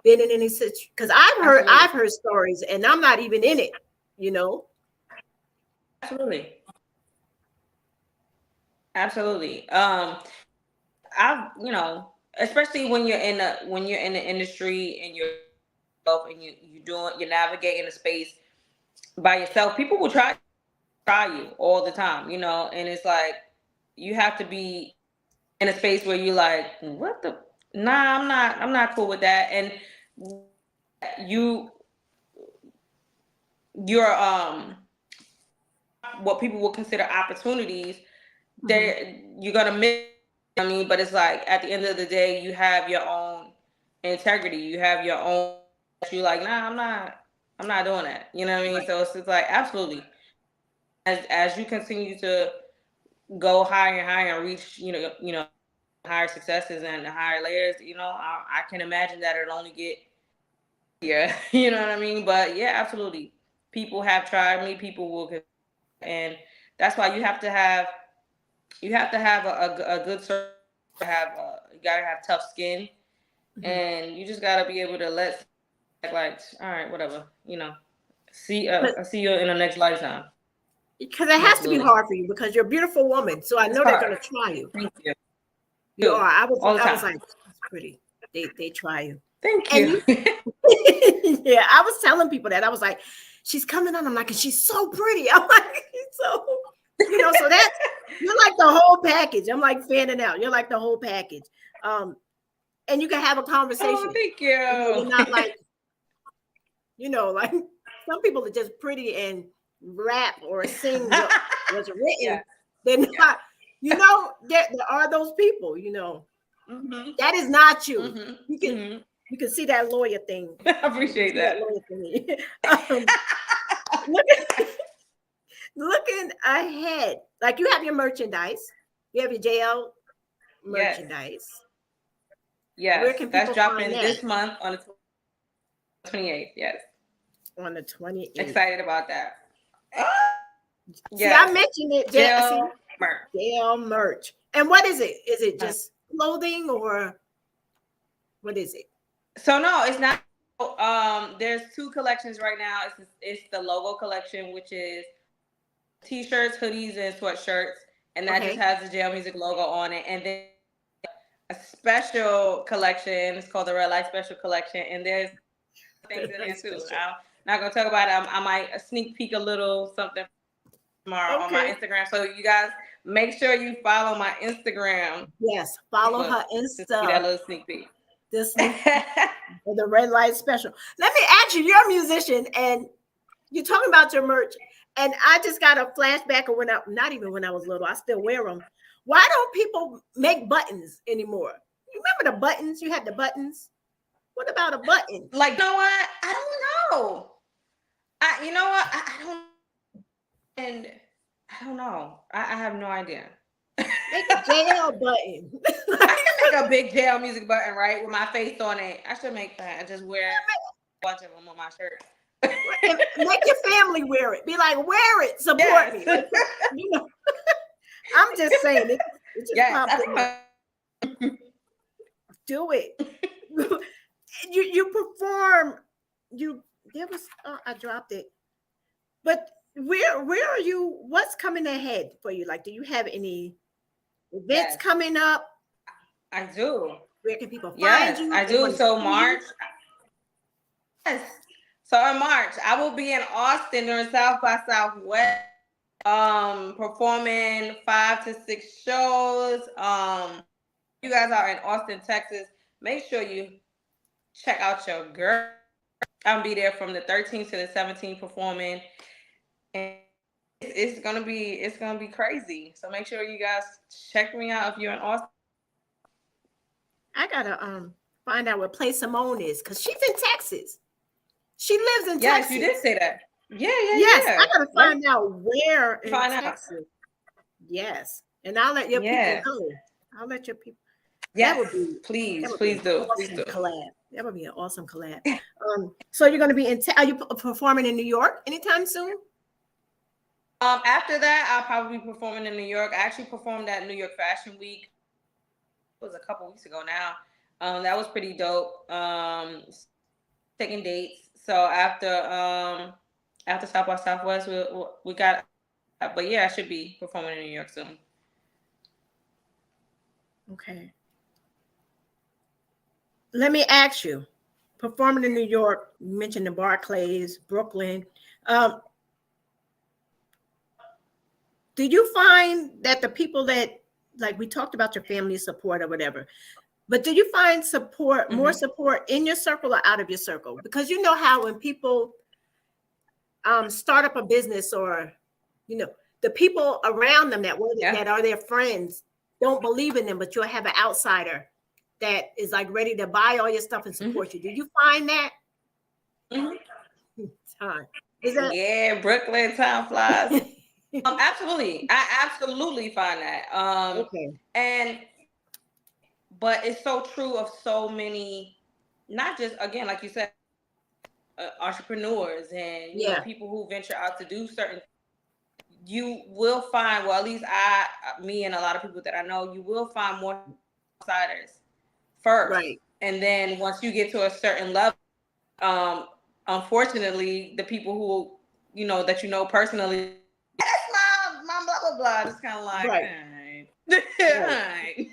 been in any situation? Because I've heard stories and I'm not even in it, Absolutely. Absolutely. Especially when you're in the industry and you're navigating a space by yourself, people will try you all the time, and it's like you have to be in a space where you're like, what the nah, I'm not cool with that. And you you're what people will consider opportunities, you're gonna miss. But it's like at the end of the day, you have your own integrity. You have your own. You like, nah, I'm not doing that. You know what I mean? Right. So it's just like absolutely. As you continue to go higher and higher and reach, higher successes and higher layers, I can imagine that it'll only get easier. You know what I mean? But yeah, absolutely. People have tried me. People will, and that's why you have to have a good circle. You gotta have tough skin, and you just gotta be able to like, all right, whatever, I see you in the next lifetime. Because it has to be hard for you because you're a beautiful woman. So I know they're going to try you. Thank you. You are. I was like, it's pretty. They try you. Thank you. Yeah, I was telling people that. I was like, she's coming on. I'm like, and she's so pretty. I'm like, so, so that's, you're like the whole package. I'm like fanning out. You're like the whole package. And you can have a conversation. Oh, thank you. You're not like, like some people are just pretty and rap or sing what was written. Yeah. They're not, there are those people, that is not you. You can see that lawyer thing. I appreciate that. Looking ahead, like you have your merchandise, you have your Jay Elle merchandise. Yes, where can that's dropping this month on the 28th. Yes, on the 28th. Excited about that. See, I mentioned it. Jay Elle merch. And what is it? Is it just clothing or what is it? So no, it's not. There's two collections right now. It's the logo collection, which is t-shirts, hoodies, and sweatshirts, and that just has the Jay Elle Music logo on it. And then a special collection. It's called the Red Light Special Collection, and there's things in there too. I'm not gonna talk about it. I might sneak peek a little something tomorrow on my Instagram. So you guys make sure you follow my Instagram. Yes, follow her Insta. That little sneak peek. The Red Light Special. Let me ask you, you're a musician and you're talking about your merch. And I just got a flashback of not even when I was little, I still wear them. Why don't people make buttons anymore? You remember the buttons? You had the buttons. What about a button? Like, you know what? I don't know. I don't. And I don't know. I have no idea. Make a Jay Elle button. I can make a big Jay Elle Music button, right, with my face on it. I should make that and just wear a bunch of them on my shirt. Make your family wear it. Be like, wear it. Support me. Like, I'm just saying it. Do it. You perform. I dropped it. But where are you? What's coming ahead for you? Like, do you have any events coming up? I do. Where can people find you? I do. So March. Yes. So in March, I will be in Austin during South by Southwest, performing 5 to 6 shows. You guys are in Austin, Texas. Make sure you check out your girl. I'll be there from the 13th to the 17th performing, and it's gonna be crazy. So make sure you guys check me out if you're in Austin. I gotta find out what place Simone is because she's in Texas. She lives in Yes, Texas. you did say that. Yeah, Yes, yeah. I gotta find out where in Find out. Texas. Yes, and I'll let your people Yes. know. I'll let your people. Yes, That would be please, an please do. Please awesome do. collab. That would be an awesome collab. So you're going to be are you performing in New York anytime soon? After that, I'll probably be performing in New York. I actually performed at New York Fashion Week. It was a couple weeks ago now. That was pretty dope. Taking dates. So after South by Southwest, we got. But yeah, I should be performing in New York soon. Okay. Let me ask you, performing in New York, you mentioned the Barclays, Brooklyn. Did you find that the people that, like we talked about your family support or whatever, but did you find support, more support in your circle or out of your circle? Because you know how when people start up a business or, the people around them that are their friends don't believe in them, but you'll have an outsider that is like ready to buy all your stuff and support you. Did you find that? Time. Is that? Yeah, Brooklyn, time flies. Absolutely. I absolutely find that. Okay. But it's so true of so many, not just, again, like you said, entrepreneurs and people who venture out to do certain. You will find, well, at least me and a lot of people that I know, you will find more outsiders first, right? And then once you get to a certain level, unfortunately, the people who that personally, that's my blah blah blah. It's kind of like, right. Right.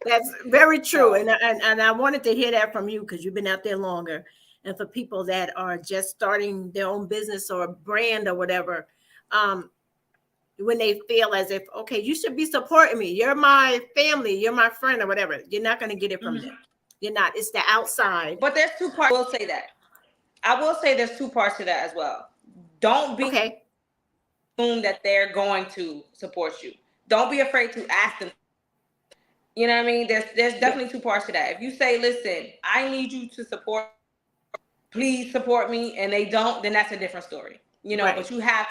That's very true, and I wanted to hear that from you because you've been out there longer. And for people that are just starting their own business or brand or whatever, when they feel as if, okay, you should be supporting me. You're my family. You're my friend or whatever. You're not going to get it from them. You're not. It's the outside. But there's two parts. I will say there's two parts to that as well. Don't be assume that they're going to support you. Don't be afraid to ask them. You know what I mean? There's definitely two parts to that. If you say, listen, I need you to support, please support me, and they don't, then that's a different story. But you have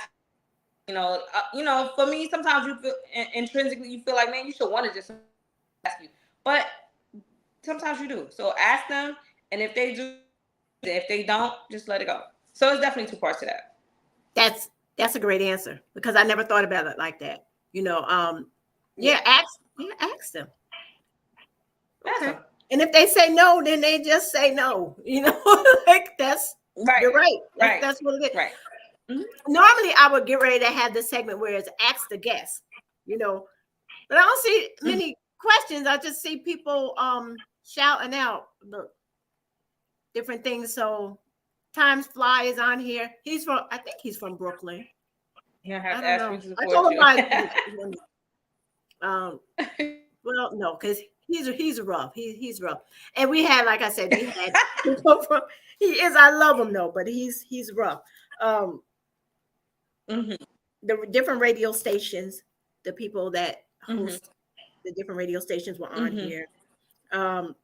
to, for me, sometimes you feel intrinsically, you feel like, man, you should want to just ask you. But sometimes you do. So ask them, and if they do, if they don't, just let it go. So it's definitely two parts to that. That's a great answer because I never thought about it like that. Ask them. Okay. And if they say no, then they just say no. Like that's right. You're right. That's what it is. Right. Normally, I would get ready to have the segment where it's ask the guest. But I don't see many questions. I just see people shouting out different things. So Times Fly is on here. I think he's from Brooklyn. You have to ask me to support I told you. Well, no, because he's rough. He's rough. And we had, like I said, people from. I love him though, but he's rough. The different radio stations, the people that host the different radio stations were on here. I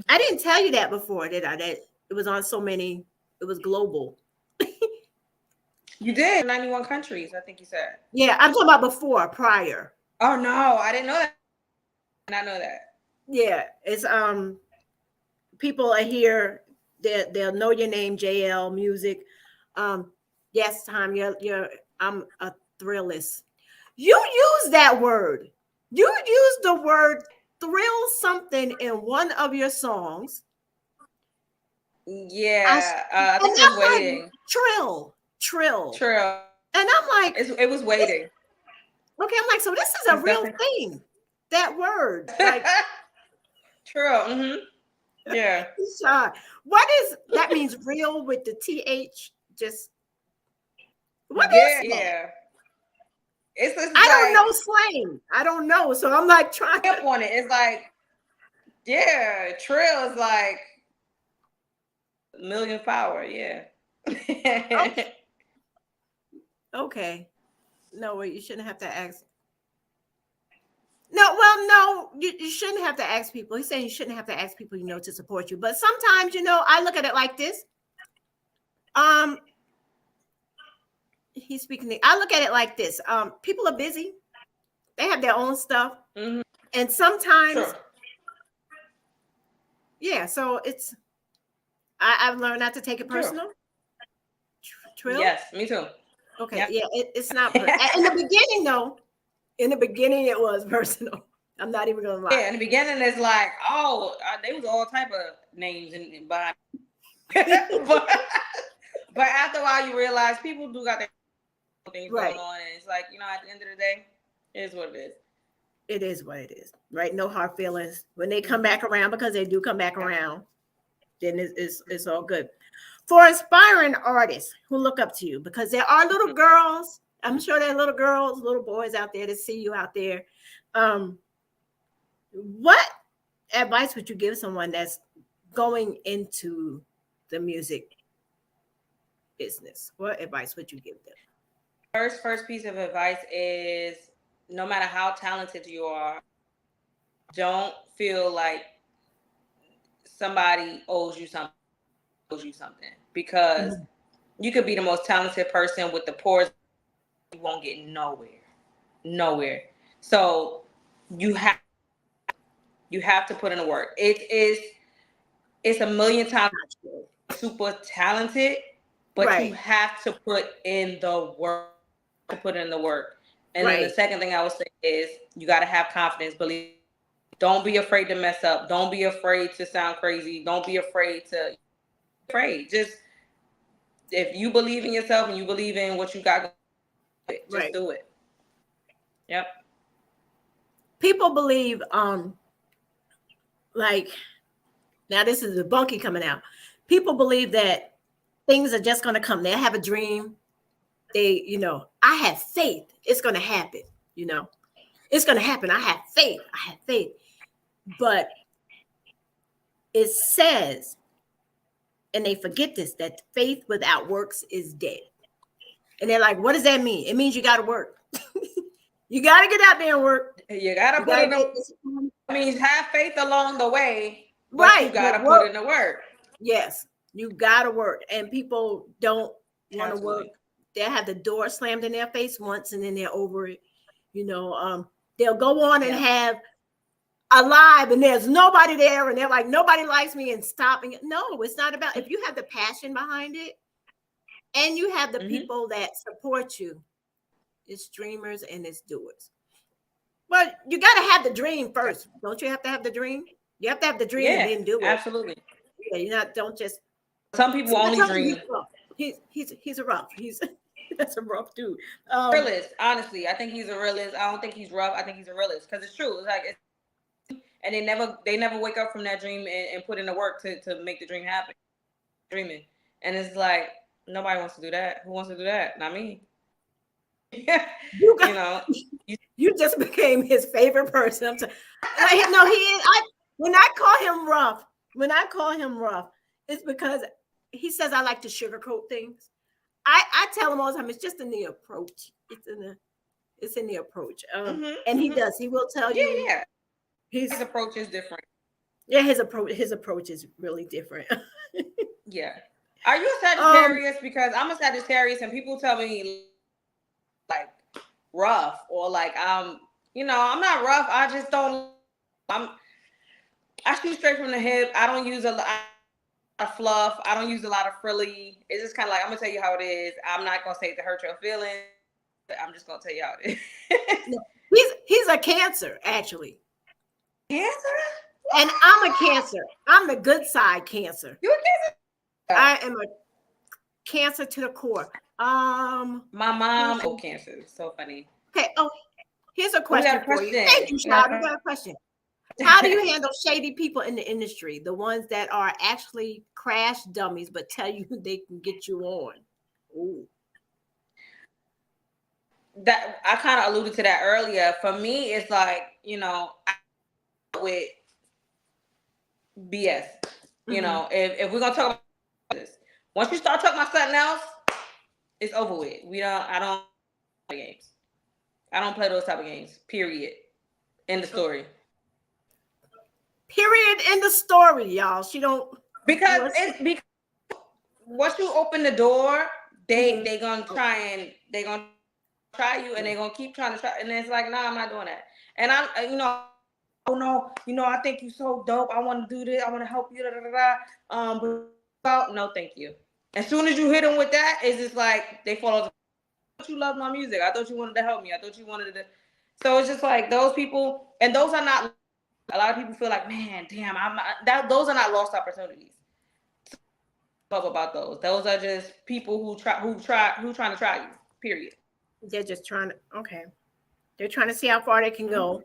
didn't tell you that before, did I? That it was on so many. It was global. You did 91 countries, I think you said. Yeah, I'm talking about prior. Oh no, I didn't know that. I did not know that. Yeah, it's people are here. They'll know your name, Jay Elle Music. Yes, Tom, I'm a thrillist. You use that word. You use the word thrill something in one of your songs. Yeah, I think I'm waiting. Like, trill. And I'm like, it was waiting. Okay, I'm like, so this is a real thing. That word, like trill. Yeah. What is that? Means real with the TH? Just what is that? Yeah. I don't know slang. I don't know, so I'm like trying up on it. It's like, yeah, trill is like million power, yeah. Okay. Okay. No, wait, you shouldn't have to ask. No, well, no, you shouldn't have to ask people. He's saying you shouldn't have to ask people, to support you. But sometimes, I look at it like this. Um, he's speaking. I look at it like this. People are busy. They have their own stuff, Mhm. and sometimes, Sure. yeah. So I've learned not to take it True. personal. Trill. Yes, me too. Okay. Yep. Yeah. It's not. In the beginning, though. In the beginning, it was personal. I'm not even gonna lie. Yeah, in the beginning, it's like, oh, they was all type of names and behind. but after a while, you realize people do got their things Right. going on, and it's like, at the end of the day, it is what it is. It is what it is, right? No hard feelings. When they come back around, because they do come back around, then it's all good. For aspiring artists who look up to you, because there are little girls, I'm sure there are little girls, little boys out there that see you out there. What advice would you give someone that's going into the music business? What advice would you give them? First piece of advice is, no matter how talented you are, don't feel like somebody owes you something. Because you could be the most talented person with the poorest, you won't get nowhere. So you have to put in the work. It's a million times super talented, but Right. you have to put in the work. And then the second thing I would say is, you got to have confidence. Believe. Don't be afraid to mess up. Don't be afraid to sound crazy. Don't be afraid to. Just, if you believe in yourself and you believe in what you got, just do it. Yep. People believe, like, now this is the Bunky coming out. People believe that things are just going to come. They have a dream. They, I have faith. It's going to happen. It's going to happen. I have faith. But it says, and they forget this, that faith without works is dead. And they're like, what does that mean? It means you got to work. You got to get out there and work. You got to put in the work. It means have faith along the way, but you got to put in the work. Yes, you got to work. And people don't want to work. They'll have the door slammed in their face once and then they're over it. They'll go on and have a live and there's nobody there and they're like, nobody likes me, and stopping it. No, it's not about, if you have the passion behind it and you have the people that support you, it's dreamers and it's doers. Well, you got to have the dream first. Don't you have to have the dream? You have to have the dream and then do it. Absolutely. Yeah, don't just. Some people only dream. He's a rough. That's a rough dude. Realist, honestly, I think he's a realist. I don't think he's rough. I think he's a realist, because it's true. It's like, and they never wake up from that dream and put in the work to make the dream happen. Dreaming, and it's like, nobody wants to do that. Who wants to do that? Not me. You just became his favorite person. He is. When I call him rough, it's because he says I like to sugarcoat things. I tell him all the time, it's just in the approach. It's in the approach. And he does. He will tell you. Yeah. His approach is different. Yeah, his approach is really different. Yeah. Are you a Sagittarius? Because I'm a Sagittarius, and people tell me like rough, or like I'm not rough. I just don't. I shoot straight from the hip. I don't use a lot of fluff. I don't use a lot of frilly. It's just kind of like, I'm gonna tell you how it is. I'm not gonna say it to hurt your feelings. I'm just gonna tell you how it is. He's a Cancer, actually. Cancer? And I'm a Cancer. I'm the good side Cancer. You a Cancer? I am a Cancer to the core. My mom is Cancer. So funny. Okay. Oh, here's a question for you. Thank you, Shad. We got a question. How do you handle shady people in the industry? The ones that are actually crash dummies, but tell you they can get you on. Ooh. That I kind of alluded to that earlier. For me, it's like, with BS. If we're gonna talk about this. Once you start talking about something else, it's over with. I don't play games. I don't play those type of games. Period. End the story. Period. In the story, y'all. She don't Because once you open the door, they gonna try you, and they gonna keep trying to try, and it's like, nah, I'm not doing that. And oh no, I think you're so dope. I want to do this. I want to help you. But no, thank you. As soon as you hit them with that, it's just like they fall off. I thought you loved my music. I thought you wanted to help me. I thought you wanted to. So it's just like those people, and those are not. A lot of people feel like, man, damn, I'm not. Those are not lost opportunities. About those. Those are just people who trying to try you. Period. They're just trying to. Okay, they're trying to see how far they can go.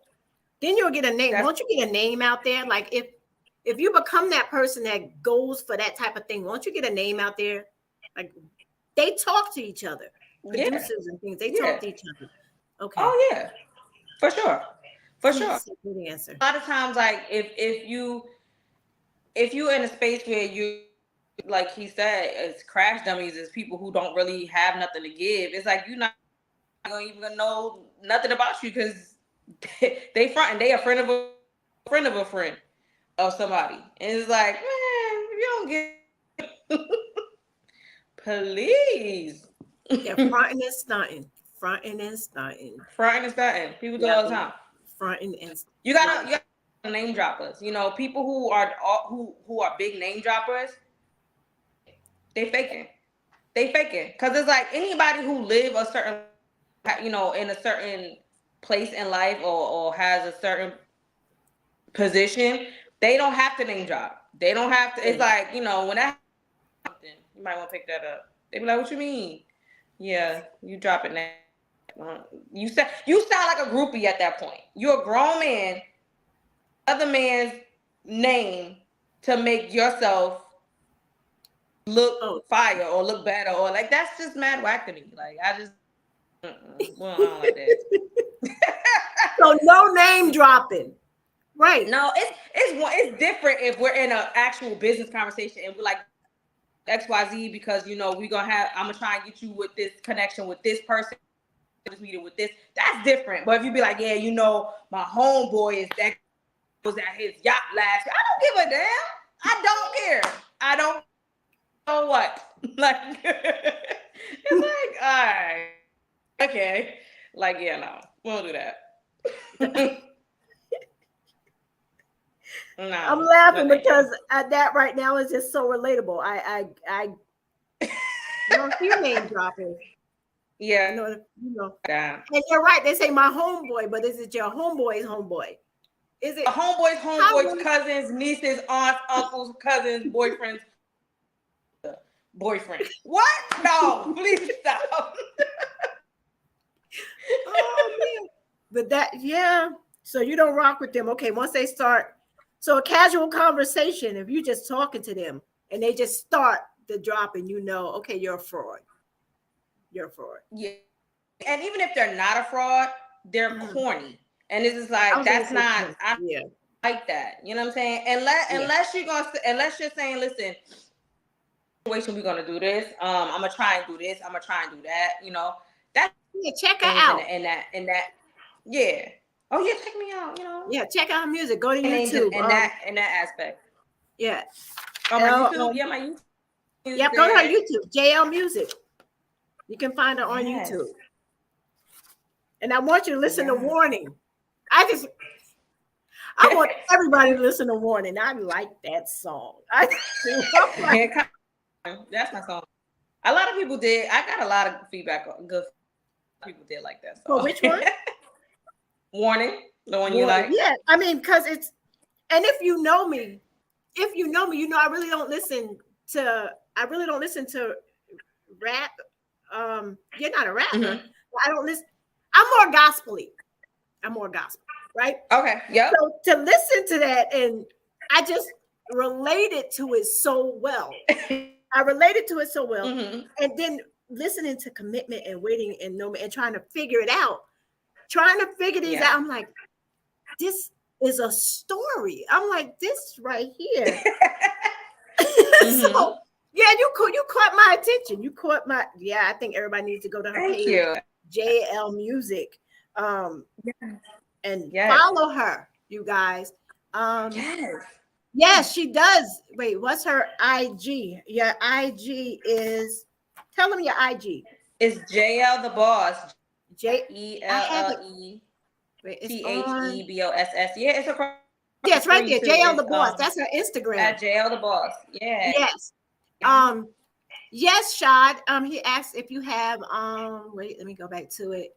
Then you'll get a name. Won't you get a name out there? Like if you become that person that goes for that type of thing, won't you get a name out there? Like they talk to each other, producers and things. They talk to each other. Okay. Oh yeah, for sure. For sure. That's a good answer. A lot of times, like if you in a space where you, like he said, it's crash dummies, is people who don't really have nothing to give. It's like you're not gonna even know nothing about you because they front and they a friend of a friend of somebody, and it's like, man, if you don't get, please. Yeah, fronting and stunting. Fronting and stunting. Fronting and stunting. People do it all the time. Fronting and stunting. You gotta name droppers. People who are big name droppers. They faking. Because it's like anybody who live a certain, in a certain place in life or has a certain position, they don't have to name drop. They don't have to. It's like, when that happens, you might want to pick that up. They be like, what you mean? Yeah, you drop it now. You sound like a groupie at that point. You're a grown man, other man's name to make yourself look fire or look better, or like that's just mad whack to me. Like I just well, I don't like that. So no name dropping, right? No, it's different if we're in an actual business conversation and we're like XYZ because we're gonna have. I'm gonna try and get you with this connection with this person, this meeting with this. That's different. But if you be like, yeah, my homeboy is that was at his yacht last year. I don't give a damn. I don't care. I don't know what. Like it's like, all right, okay. Like, yeah, no, we won't do that. No, I'm laughing because that right now is just so relatable. I don't see name dropping. Yeah. Yeah. And you're right. They say my homeboy, but is it your homeboy's homeboy? Is it a homeboy's cousins, nieces, aunts, uncles, cousins, boyfriends? Boyfriend. What? No, please stop. Oh man. But so you don't rock with them. Okay, once they start, so a casual conversation, if you just talking to them and they just start the drop and okay, you're a fraud. You're a fraud. Yeah. And even if they're not a fraud, they're corny. And it's just like, that's not, I don't like that. You know what I'm saying? Unless you're saying, listen, situation, we're gonna do this. I'm gonna try and do this. I'm gonna try and do that. That's check her out. And that. Yeah. Oh yeah, check me out. Yeah, check out her music. Go to YouTube. In that aspect. Yeah. Oh, my YouTube. My YouTube. Yep, go to her YouTube. Jay Elle Music. You can find her on YouTube. And I want you to listen to Warning. I want everybody to listen to Warning. I like that song. That's my song. A lot of people did. I got a lot of feedback. Good people did like that song. Well, which one? Warning, the one you like. Yeah, I mean, because it's, and if you know me, I really don't listen to rap. You're not a rapper. Mm-hmm. I don't listen. I'm more gospel, right? Okay. Yeah. So to listen to that, and I just related to it so well. Mm-hmm. And then listening to Commitment and Waiting and No Man and trying to figure it out, trying to figure these out. I'm like, this is a story. I'm like, this right here. So yeah, my attention. You caught my, yeah, I think everybody needs to go to her Thank page, you. Jay Elle Music, Yes. and Yes. follow her, you guys. Yes. Yes, she does. Wait, what's her IG? Your IG is, tell them your IG. It's Jay Elle the Boss. J, I have it. ELLE Wait, it's on. THEBOSS. Yeah, it's across Yeah, the it's right screen there. too. Jay Elle It's the Boss. That's her Instagram. at Jay Elle the Boss. Yeah. Yes. Yes, Shad. He asked if you have wait, let me go back to it.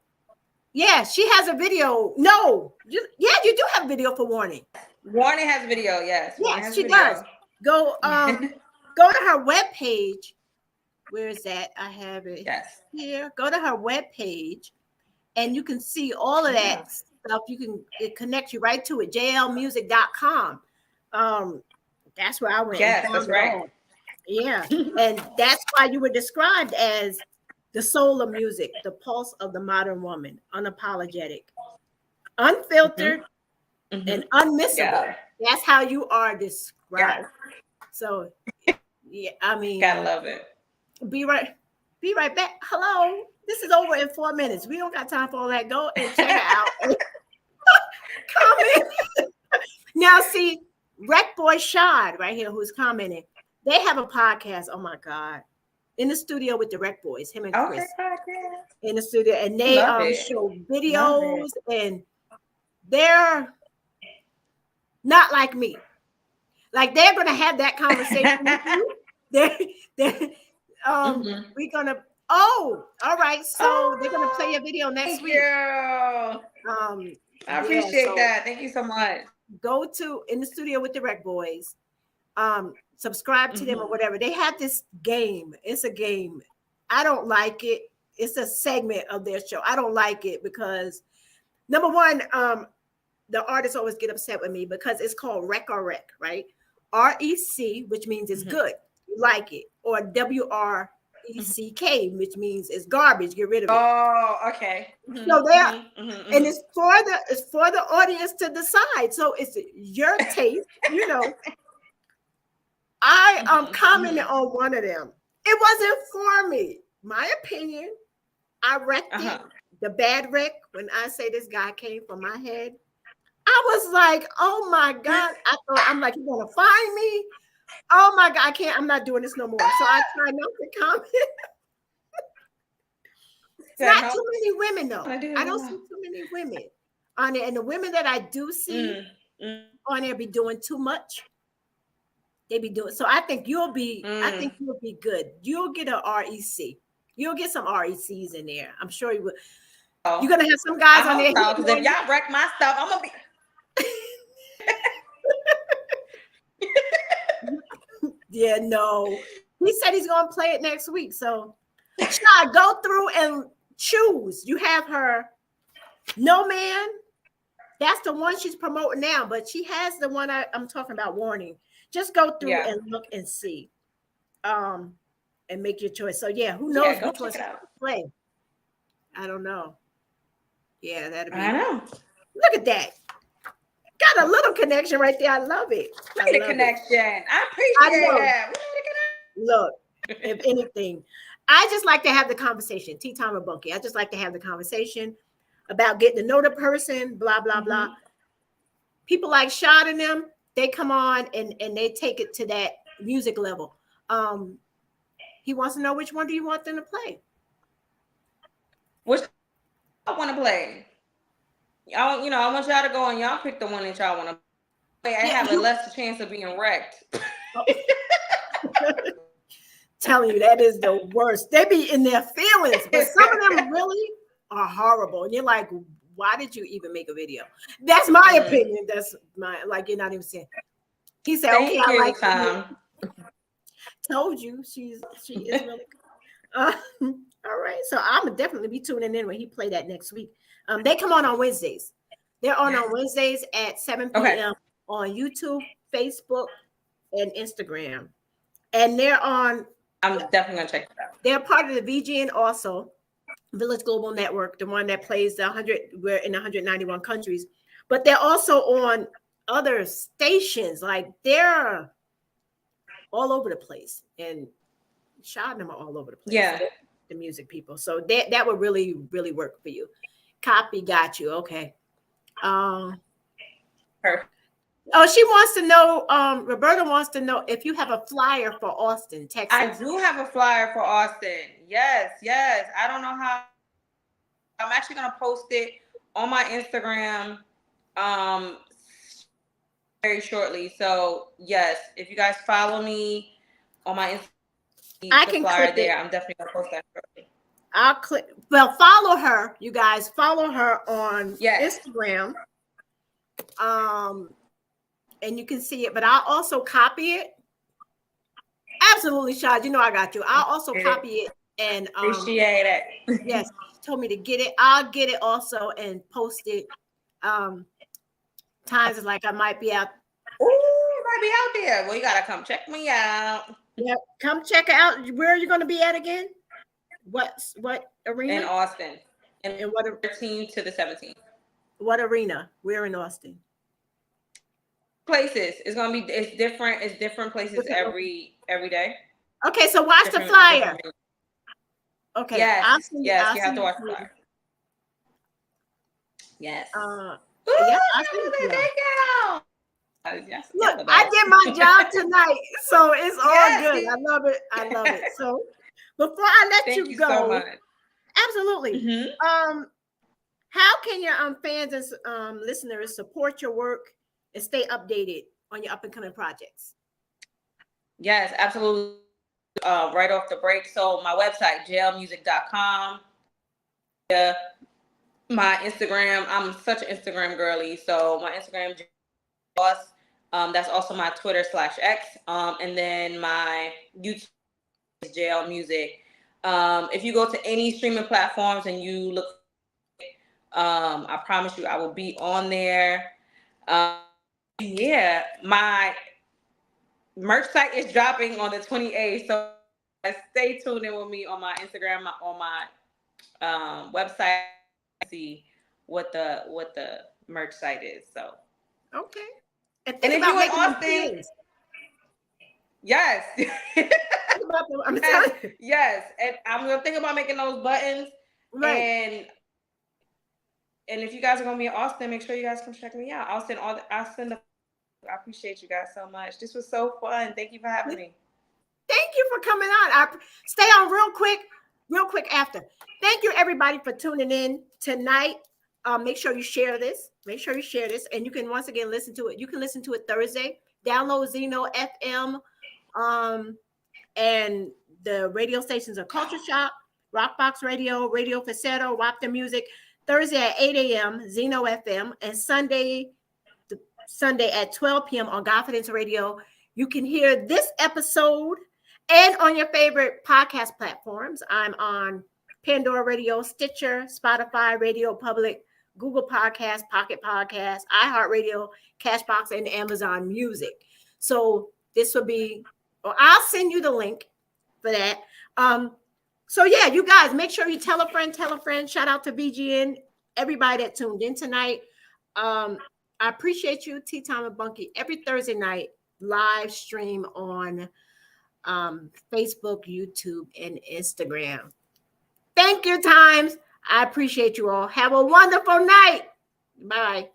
Yeah, she has a video. No, you do have video for Warning. Warning has video, yes. Yes, she does. Go go to her webpage. Where is that? I have it here. Go to her webpage and you can see all of that stuff. It connects you right to it. jlmusic.com. That's where I went. Yes, that's right. All. Yeah. And that's why you were described as the soul of music, the pulse of the modern woman, unapologetic, unfiltered, and unmissable. Yeah. That's how you are described. So, yeah, I mean, gotta love it. Be right back. Hello, this is over in 4 minutes. We don't got time for all that. Go and check it out. Comment. Now, see, Rec Boy Shad right here, who's commenting. They have a podcast. Oh my God. In the studio with the Rec Boys, him and Chris. In the studio, and they show videos, and they're not like me. Like they're gonna have that conversation with you. They're we're gonna all right. So they're gonna play a video next week. I appreciate that. Thank you so much. Go to In the Studio with the Rec Boys. Subscribe to them or whatever. They have this game. It's a game. I don't like it. It's a segment of their show. I don't like it because number one, the artists always get upset with me because it's called Rec or Rec, right? REC, which means it's good. You like it. Or WRECK, which means it's garbage. Get rid of it. Oh, okay. So there, and it's for the audience to decide. So it's your taste, you know. I commented on one of them. It wasn't for me. My opinion. I wrecked it. The bad wreck. When I say this guy came from my head, I was like, oh my God. I'm like, you're gonna find me. Oh my God, I'm not doing this no more. So I try not to comment. Not too many women though. I don't see too many women on it. And the women that I do see on there be doing too much. They be doing so. I think you'll be good. You'll get a REC. You'll get some RECs in there. I'm sure you will. You're gonna have some guys on there. Because if y'all wreck my stuff, I'm gonna be. Yeah, no. He said he's gonna play it next week. So Shad, go through and choose. You have her No Man. That's the one she's promoting now, but she has the one I'm talking about, Warning. Just go through and look and see. And make your choice. So yeah, who knows which one to play? I don't know. Yeah, that'd be. I know. Look at that. Got a little connection right there. I love it. I love connection. I appreciate that. Look, if anything, I just like to have the conversation. Tea time with Bunky. I just like to have the conversation about getting to know the person, blah, blah, blah. People like Shad and them, they come on and they take it to that music level. He wants to know which one do you want them to play? Which I want to play. I want y'all to go and y'all pick the one that y'all want to play. I have a less chance of being wrecked. Telling you, that is the worst. They be in their feelings, but some of them really are horrible. And you're like, why did you even make a video? That's my opinion. That's my, like, you're not even saying. He said, okay, I like Tom. Told you she is really good. All right. So I'm gonna definitely be tuning in when he play that next week. They come on Wednesdays. They're on Wednesdays at 7 p.m. on YouTube, Facebook, and Instagram. And they're on. I'm definitely gonna check it out. They're part of the VGN also, Village Global Network, the one that plays we're in 191 countries. But they're also on other stations. Like they're all over the place. And Shaw and them are all over the place. Yeah. The music people. So that would really, really work for you. Copy, got you. Okay. Perfect. Oh, she wants to know, Roberta wants to know if you have a flyer for Austin, Texas. I do have a flyer for Austin. Yes. I don't know how. I'm actually gonna post it on my Instagram very shortly. So yes, if you guys follow me on my Instagram, I the can flyer clip there. it. I'm definitely gonna post that shortly. I'll click. Well, follow her, you guys. Follow her on Instagram. And you can see it, but I'll also copy it. Absolutely, Shad. You know I got you. I'll also copy it and appreciate it. Yes, she told me to get it. I'll get it also and post it. Times is like I might be out. Ooh, you might be out there. Well, you gotta come check me out. Yep, come check it out. Where are you going to be at again? What arena? In Austin. And what 13th to the 17th. What arena? We're in Austin. Places. It's gonna be. It's different. It's different places every day. Okay, so watch the flyer. Okay. Yes. You have to watch the flyer. Yes. Yeah, Yes. Look, I did my job tonight, so it's all good. I love it. I love it. So before I let you go, so much. Absolutely. Mm-hmm. How can your fans and listeners support your work and stay updated on your up and coming projects? Yes, absolutely. Right off the break. So my website, jailmusic.com. My Instagram, I'm such an Instagram girly. So my Instagram, boss. That's also my Twitter /X. And then my YouTube is Jay Elle Music. If you go to any streaming platforms and you look, I promise you I will be on there. Yeah, my merch site is dropping on the 28th. So stay tuned in with me on my Instagram, on my website. See what the merch site is. So okay. And if you're in Austin, yes. I'm telling you. Yes, and I'm gonna think about making those buttons. Right. And if you guys are gonna be in Austin, make sure you guys come check me out. I'll send the. I appreciate you guys so much. This was so fun. Thank you for having me. Thank you for coming on. I stay on real quick after. Thank you everybody for tuning in tonight. Make sure you share this. And you can once again listen to it. You can listen to it Thursday. Download Zeno FM. And the radio stations are Culture Shop, Rockbox Radio, Radio Facetto, Wap the Music. Thursday at 8 a.m. Zeno FM, and Sunday at 12 p.m. on Confidence Radio. You can hear this episode and on your favorite podcast platforms. I'm on Pandora Radio, Stitcher, Spotify, Radio Public, Google Podcasts, Pocket Podcasts, iHeartRadio, Cashbox, and Amazon Music. So this will be, or I'll send you the link for that. So yeah, you guys, make sure you tell a friend. Shout out to VGN, everybody that tuned in tonight. I appreciate you, Tea Time with Bunky, every Thursday night, live stream on Facebook, YouTube, and Instagram. Thank you, Times. I appreciate you all. Have a wonderful night. Bye.